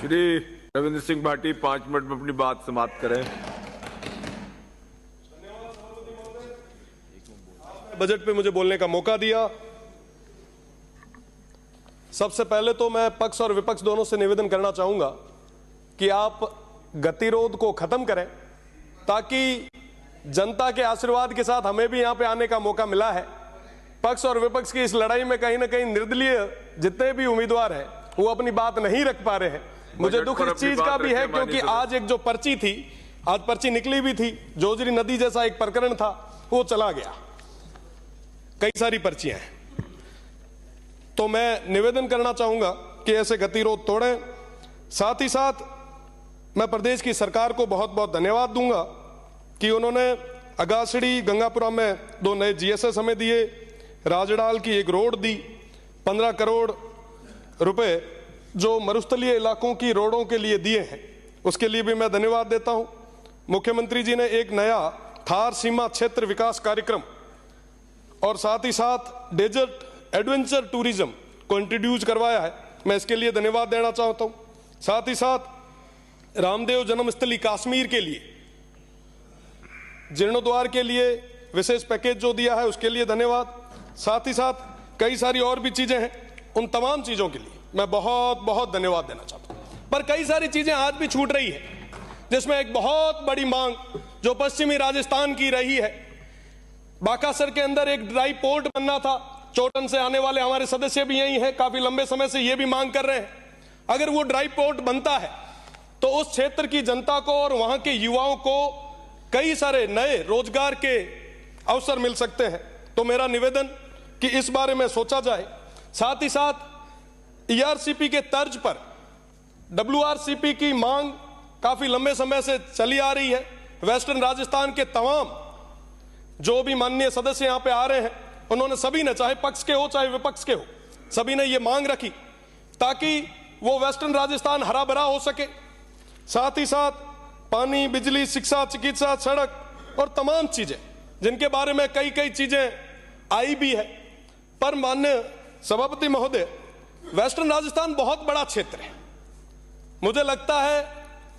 Shri Ravindra Singh Bhati 5 minute में अपनी बात समाप्त करें। बजट पे मुझे बोलने का मौका दिया। सबसे पहले तो मैं पक्ष और विपक्ष दोनों से निवेदन करना चाहूंगा कि आप गतिरोध को खत्म करें, ताकि जनता के आशीर्वाद के साथ हमें भी यहां पे आने का मौका मिला है। पक्ष और विपक्ष की इस लड़ाई में कहीं ना कहीं निर्दलीय जितने भी उम्मीदवार हैं वो अपनी बात नहीं रख पा रहे हैं। मुझे दुख इस चीज का भी है क्योंकि आज एक जो पर्ची थी, आज पर्ची निकली भी थी, जोजरी नदी जैसा एक प्रकरण था, वो चला गया। कई सारी पर्चियां हैं। तो मैं निवेदन करना चाहूंगा कि ऐसे गतिरोध तोड़ें। साथ ही साथ मैं प्रदेश की सरकार को बहुत बहुत धन्यवाद दूंगा कि उन्होंने अगासड़ी गंगापुरा में 2 नए जीएसएस हमें दिए, राजडाल की एक रोड दी, 15 करोड़ रुपए जो मरुस्थलीय इलाकों की रोडों के लिए दिए हैं, उसके लिए भी मैं धन्यवाद देता हूं। मुख्यमंत्री जी ने एक नया थार सीमा क्षेत्र विकास कार्यक्रम और साथ ही साथ डेजर्ट एडवेंचर टूरिज्म को इंट्रोड्यूस करवाया है, मैं इसके लिए धन्यवाद देना चाहता हूं। साथ ही साथ रामदेव जन्मस्थली कश्मीर के लिए जीर्णोद्वार के लिए विशेष पैकेज जो दिया है उसके लिए धन्यवाद। साथ ही साथ कई सारी और भी चीजें हैं, उन तमाम चीजों के लिए मैं बहुत बहुत धन्यवाद देना चाहता हूं। पर कई सारी चीजें आज भी छूट रही है, जिसमें एक बहुत बड़ी मांग जो पश्चिमी राजस्थान की रही है। बाकासर के अंदर एक ड्राई पोर्ट बनना था, चोटन से आने वाले हमारे सदस्य भी यही हैं, काफी लंबे समय से ये भी मांग कर रहे हैं। अगर वो ड्राई पोर्ट बनता है तो उस क्षेत्र की जनता को और वहां के युवाओं को कई सारे नए रोजगार के अवसर मिल सकते हैं। तो मेरा निवेदन कि इस बारे में सोचा जाए। साथ ही साथ ईआरसीपी के तर्ज पर डब्ल्यूआरसीपी की मांग काफी लंबे समय से चली आ रही है। वेस्टर्न राजस्थान के तमाम जो भी माननीय सदस्य यहां पे आ रहे हैं, उन्होंने सभी ने, चाहे पक्ष के हो चाहे विपक्ष के हो, सभी ने ये मांग रखी ताकि वो वेस्टर्न राजस्थान हरा भरा हो सके। साथ ही साथ पानी, बिजली, शिक्षा, चिकित्सा, सड़क और तमाम चीजें जिनके बारे में कई कई चीजें आई भी है। पर माननीय सभापति महोदय, वेस्टर्न राजस्थान बहुत बड़ा क्षेत्र है। मुझे लगता है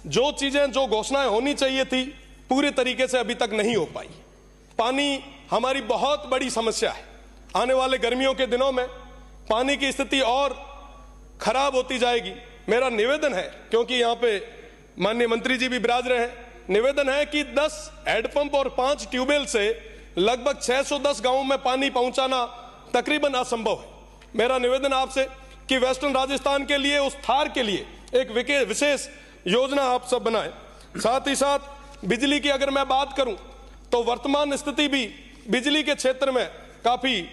जो चीजें, जो घोषणाएं होनी चाहिए थी, पूरे तरीके से अभी तक नहीं हो पाई। पानी हमारी बहुत बड़ी समस्या है। आने वाले गर्मियों के दिनों में पानी की स्थिति और खराब होती जाएगी। मेरा निवेदन है, क्योंकि यहां पे माननीय मंत्री जी भी विराज रहे हैं, निवेदन है कि 10 हैंडपंप और 5 ट्यूबवेल से लगभग 610 गांवों में पानी पहुंचाना तकरीबन असंभव है। मेरा निवेदन आपसे कि वेस्टर्न राजस्थान के लिए, उस थार के लिए एक विशेष योजना आप सब बनाएं। साथ ही साथ बिजली की अगर मैं बात करूं तो वर्तमान स्थिति भी बिजली के क्षेत्र में काफी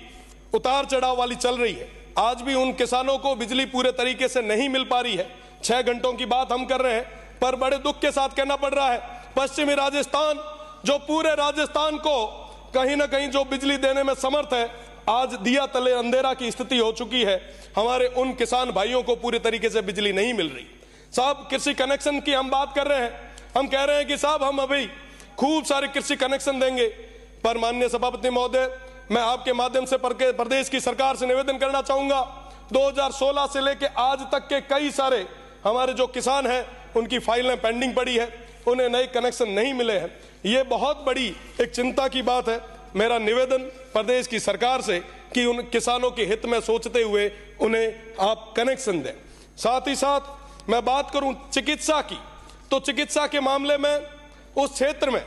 उतार चढ़ाव वाली चल रही है। आज भी उन किसानों को बिजली पूरे तरीके से नहीं मिल पा रही है। 6 घंटों की बात हम कर रहे हैं, पर बड़े दुख के साथ कहना पड़ रहा है, पश्चिमी राजस्थान जो पूरे राजस्थान को कहीं ना कहीं जो बिजली देने में समर्थ है, आज दिया तले अंधेरा की स्थिति हो चुकी है। हमारे उन किसान भाइयों को पूरे तरीके से बिजली नहीं मिल रही। साहब, कृषि कनेक्शन की हम बात कर रहे हैं, हम कह रहे हैं कि साहब हम अभी खूब सारे कृषि कनेक्शन देंगे। पर माननीय सभापति महोदय, मैं आपके माध्यम से प्रदेश की सरकार से निवेदन करना चाहूंगा, 2016 से लेकर आज तक के कई सारे हमारे जो किसान हैं उनकी फाइलें पेंडिंग पड़ी है, उन्हें नए कनेक्शन नहीं मिले हैं। ये बहुत बड़ी एक चिंता की बात है। मेरा निवेदन प्रदेश की सरकार से कि उन किसानों के हित में सोचते हुए उन्हें आप कनेक्शन दें। साथ ही साथ मैं बात करूं चिकित्सा की, तो चिकित्सा के मामले में उस क्षेत्र में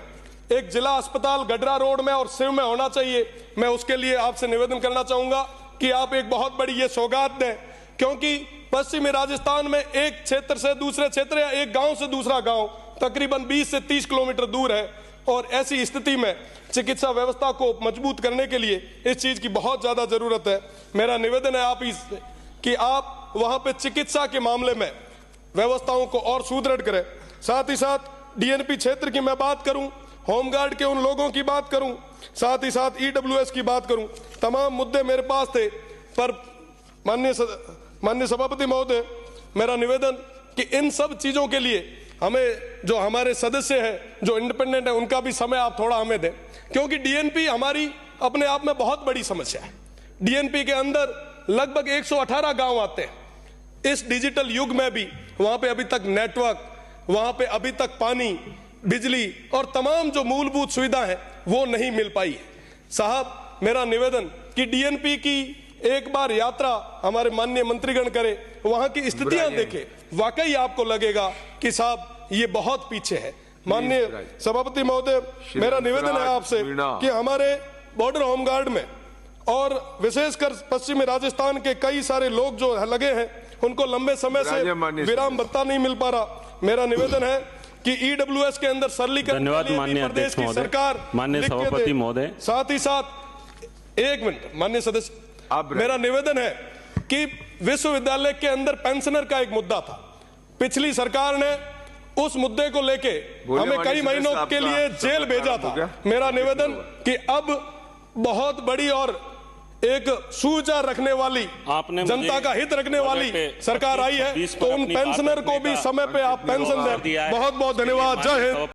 एक जिला अस्पताल गडरा रोड में और सिव में होना चाहिए। मैं उसके लिए आपसे निवेदन करना चाहूंगा कि आप एक बहुत बड़ी ये सौगात दें, क्योंकि पश्चिमी राजस्थान में एक क्षेत्र से दूसरे क्षेत्र या एक गांव से दूसरा गांव तकरीबन 20 से 30 किलोमीटर दूर है, और ऐसी स्थिति में चिकित्सा व्यवस्था को मजबूत करने के लिए इस चीज की बहुत ज्यादा जरूरत है। मेरा निवेदन है आप कि आप वहां पे चिकित्सा के मामले में व्यवस्थाओं को और सुदृढ़ करें। साथ ही साथ डीएनपी क्षेत्र की मैं बात करूं, होमगार्ड के उन लोगों की बात करूं, साथ ही साथ ईडब्ल्यूएस की बात करूं, तमाम मुद्दे मेरे पास थे। पर माननीय सभापति महोदय, मेरा निवेदन कि इन सब चीजों के लिए हमें, जो हमारे सदस्य हैं जो इंडिपेंडेंट है, उनका भी समय आप थोड़ा हमें दें, क्योंकि डीएनपी हमारी अपने आप में बहुत बड़ी समस्या है। डीएनपी के अंदर लगभग 118 गांव आते हैं। इस डिजिटल युग में भी वहां पे अभी तक नेटवर्क, वहां पे अभी तक पानी, बिजली और तमाम जो मूलभूत सुविधा है वो नहीं मिल पाई है। साहब, मेरा निवेदन कि डीएनपी की एक बार यात्रा हमारे माननीय मंत्रीगण करे, वहां की स्थितियां देखे, वाकई आपको लगेगा कि साहब ये बहुत पीछे है। माननीय सभापति महोदय, मेरा निवेदन है आपसे कि हमारे बॉर्डर होमगार्ड में और विशेषकर पश्चिमी राजस्थान के कई सारे लोग जो लगे हैं, उनको लंबे समय से विराम भत्ता नहीं मिल पा रहा। मेरा निवेदन है कि ईडब्ल्यूएस के अंदर सरलीकरण, धन्यवाद माननीय अध्यक्ष महोदय, माननीय सभापति महोदय। साथ ही साथ एक मिनट माननीय सदस्य, मेरा निवेदन है कि विश्वविद्यालय के अंदर पेंशनर का एक मुद्दा था, पिछली सरकार ने उस मुद्दे को लेके हमें कई महीनों के लिए जेल भेजा था। मेरा निवेदन कि अब बहुत बड़ी और एक सुविचार रखने वाली, जनता का हित रखने वाली सरकार आई है, तो उन पेंशनर को भी समय पे आप पेंशन दें। बहुत बहुत धन्यवाद। जय हिंद।